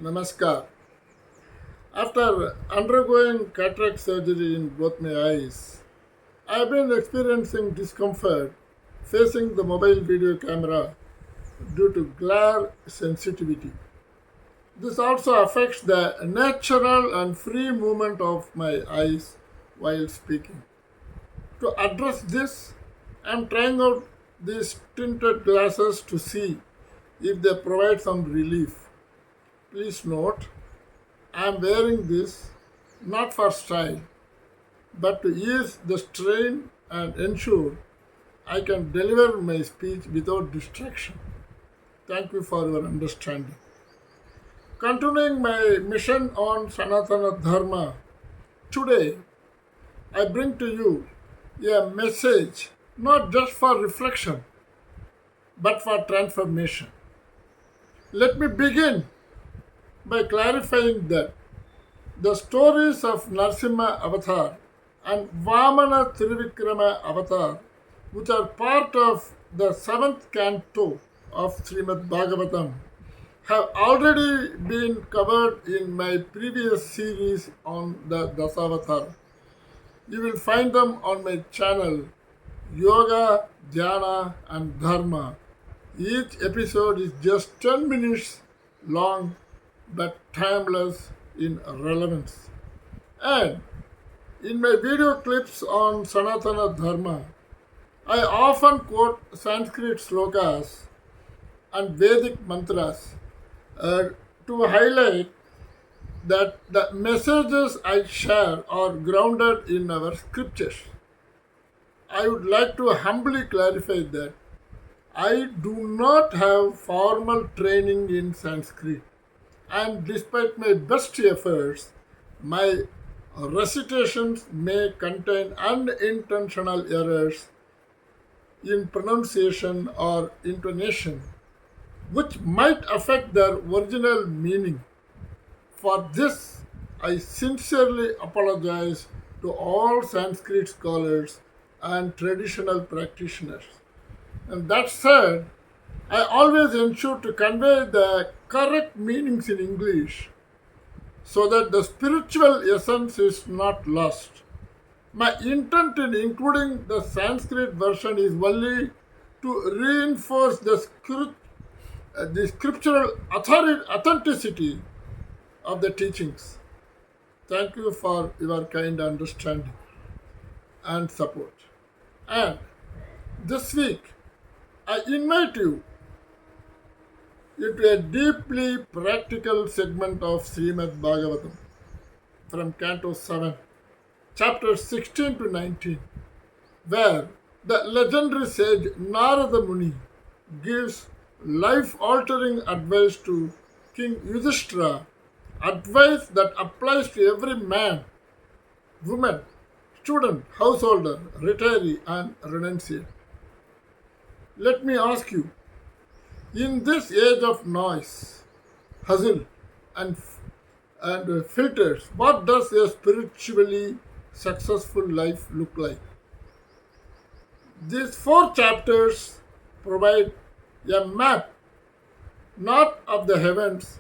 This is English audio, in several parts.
Namaskar. After undergoing cataract surgery in both my eyes, I have been experiencing discomfort facing the mobile video camera due to glare sensitivity. This also affects the natural and free movement of my eyes while speaking. To address this, I am trying out these tinted glasses to see if they provide some relief. Please note, I am wearing this not for style, but to ease the strain and ensure I can deliver my speech without distraction. Thank you for your understanding. Continuing my mission on Sanatana Dharma, today I bring to you a message not just for reflection but for transformation. Let me begin by clarifying that the stories of Narsimha Avatar and Vamana Trivikrama Avatar, which are part of the seventh canto of Srimad Baghavatham, have already been covered in my previous series on the Dasavatar. You will find them on my channel Yoga, Dhyana, and Dharma. Each episode is just 10 minutes long but timeless in relevance. And in my video clips on Sanatana Dharma, I often quote Sanskrit slokas and Vedic mantras uh, to highlight that the messages I share are grounded in our scriptures. I would like to humbly clarify that I do not have formal training in Sanskrit, and despite my best efforts, my recitations may contain unintentional errors in pronunciation or intonation, which might affect their original meaning. For this, I sincerely apologize to all Sanskrit scholars and traditional practitioners. And that said, I always ensure to convey the correct meanings in English so that the spiritual essence is not lost. My intent in including the Sanskrit version is only to reinforce the scriptural authenticity of the teachings. Thank you for your kind understanding and support. And this week, I invite you into a deeply practical segment of Srimad Bhagavatam from Canto 7, chapters 16 to 19, where the legendary sage Narada Muni gives life-altering advice to King Yudhishthira, advice that applies to every man, woman, student, householder, retiree, and renunciate. Let me ask you, in this age of noise, hustle, and, and filters, what does a spiritually successful life look like? These four chapters provide a map not of the heavens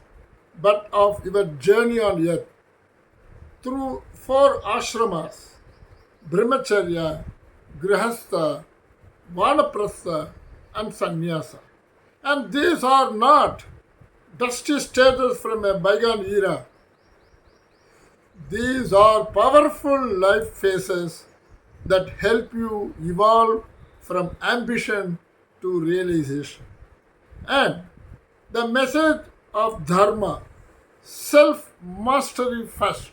but of your journey on earth through four ashramas: brahmacharya, grihastha, vanaprastha, and sannyasa. And these are not dusty stages from a bygone era. These are powerful life phases that help you evolve from ambition to realization. And the message of Dharma, self mastery first.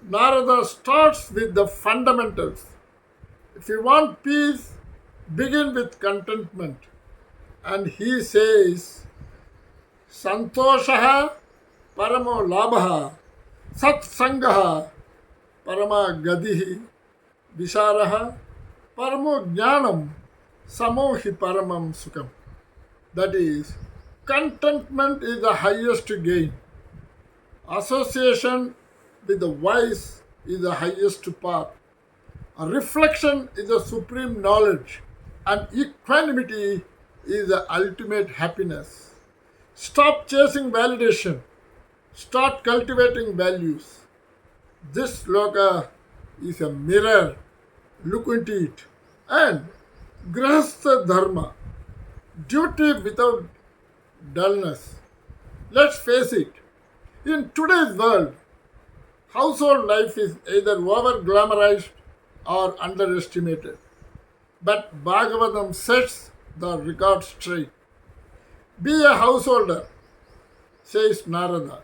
Narada starts with the fundamentals. If you want peace, begin with contentment. And he says, Santoshaha paramo labhaha, satsangaha parama gadihi, visaraha paramo jnanam, samohi paramam sukham. That is, contentment is the highest gain. Association with the wise is the highest path. A reflection is the supreme knowledge, and equanimity is the ultimate happiness. Stop chasing validation. Start cultivating values. This sloka is a mirror. Look into it. And grahastha dharma, duty without dullness. Let's face it, in today's world, household life is either over glamorized or underestimated. But Bhagavatam sets the record straight. Be a householder, says Narada,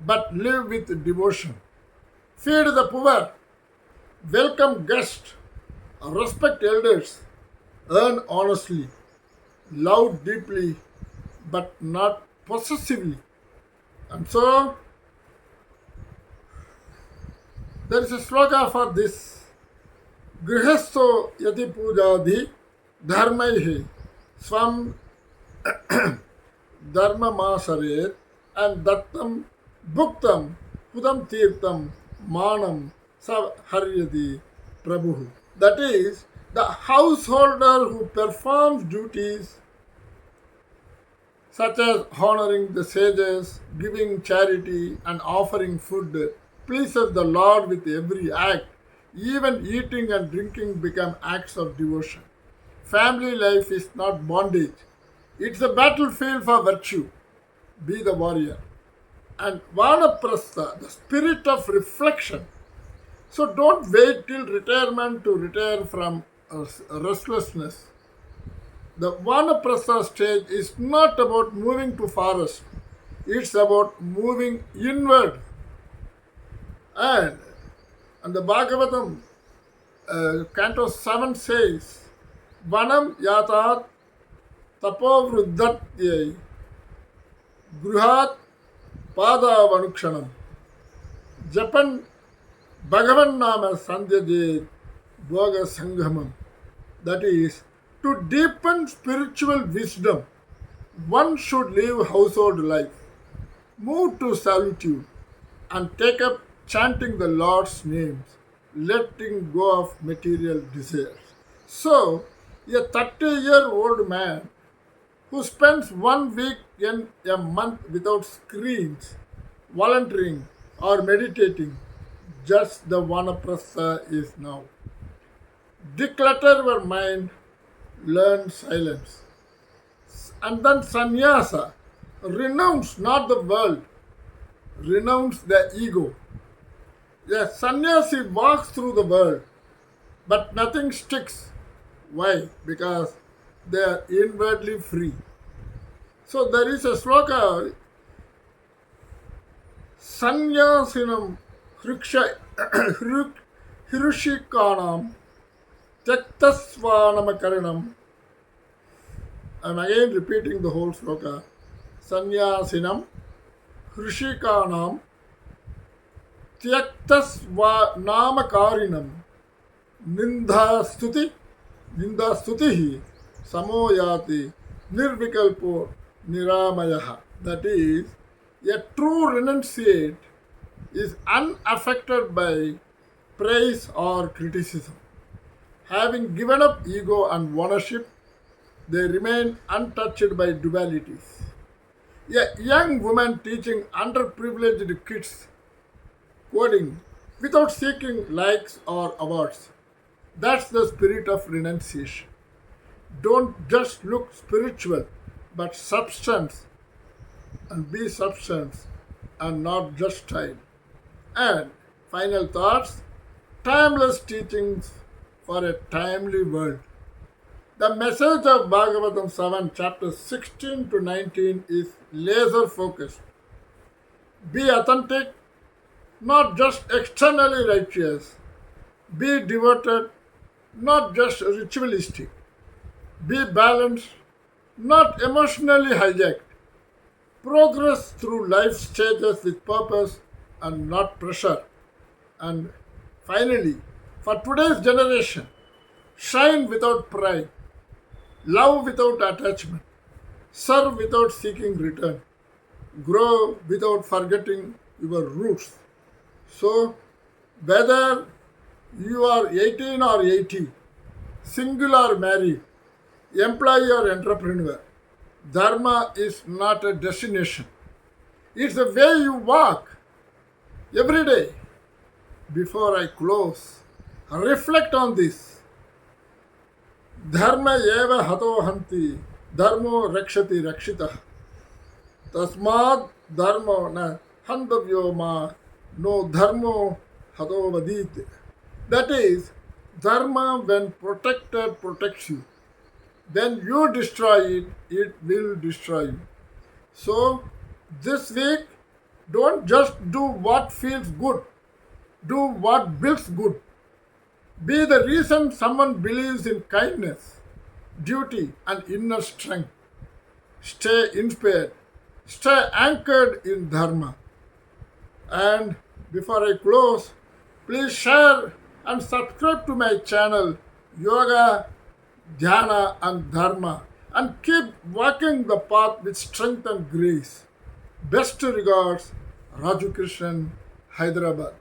but live with devotion. Feed the poor, welcome guests, respect elders, earn honestly, love deeply, but not possessively. And so, there is a sloka for this. Grihasto yati pujadi dharmaihi swam dharma masaret and dattam bhuktam pudam tirtam manam sav haryadi prabhu. That is, the householder who performs duties such as honoring the sages, giving charity, and offering food, pleases the Lord with every act. Even eating and drinking become acts of devotion. Family life is not bondage, it's a battlefield for virtue. Be the warrior. And Vanaprastha, the spirit of reflection. So don't wait till retirement to retire from restlessness. The Vanaprastha stage is not about moving to forest. It's about moving inward. And, and the Bhagavatam, canto 7 says, Vanam yatat tapovruddhatyai gruhat pada vanukshanam japan bhagavan nama sandhyaje bhoga sanghamam. That is, to deepen spiritual wisdom, one should live household life, move to solitude, and take up chanting the Lord's names, letting go of material desires. So, a 30-year-old man who spends 1 week in a month without screens, volunteering, or meditating, just the vanaprastha is now. Declutter your mind, learn silence. And then sannyasa, renounce not the world, renounce the ego. A sannyasi walks through the world, but nothing sticks. Why? Because they are inwardly free. So there is a sloka, sannyasinam hirushikanam tyaktasvanamakaranam. I am again repeating the whole sloka. Sannyasinam hirushikanam tyaktasvanamakarinam Ninda stuti samoyati nirvikalpo niramayaha. That is, a true renunciate is unaffected by praise or criticism. Having given up ego and ownership, they remain untouched by dualities. A young woman teaching underprivileged kids coding without seeking likes or awards. That's the spirit of renunciation. Don't just look spiritual, but substance, and be substance and not just style. And final thoughts, timeless teachings for a timely world. The message of Bhagavatam 7, chapters 16 to 19 is laser focused. Be authentic, not just externally righteous. Be devoted, not just ritualistic. Be balanced, not emotionally hijacked. Progress through life stages with purpose and not pressure. And finally, for today's generation, shine without pride, love without attachment, serve without seeking return, grow without forgetting your roots. So, whether you are 18 or 80, single or married, employee or entrepreneur, Dharma is not a destination. It's the way you walk every day. Before I close, reflect on this. Dharma eva hato hanti, dharmo rakshati rakshitah. Tasmad dharmo na handavyo ma no dharmo hato vadit. That is, dharma when protected protects you. When you destroy it, it will destroy you. So, this week, don't just do what feels good, do what builds good. Be the reason someone believes in kindness, duty, and inner strength. Stay inspired, stay anchored in Dharma. And before I close, please share and subscribe to my channel, Yoga, Dhyana, and Dharma, and keep walking the path with strength and grace. Best regards, Raju Krishnan, Hyderabad.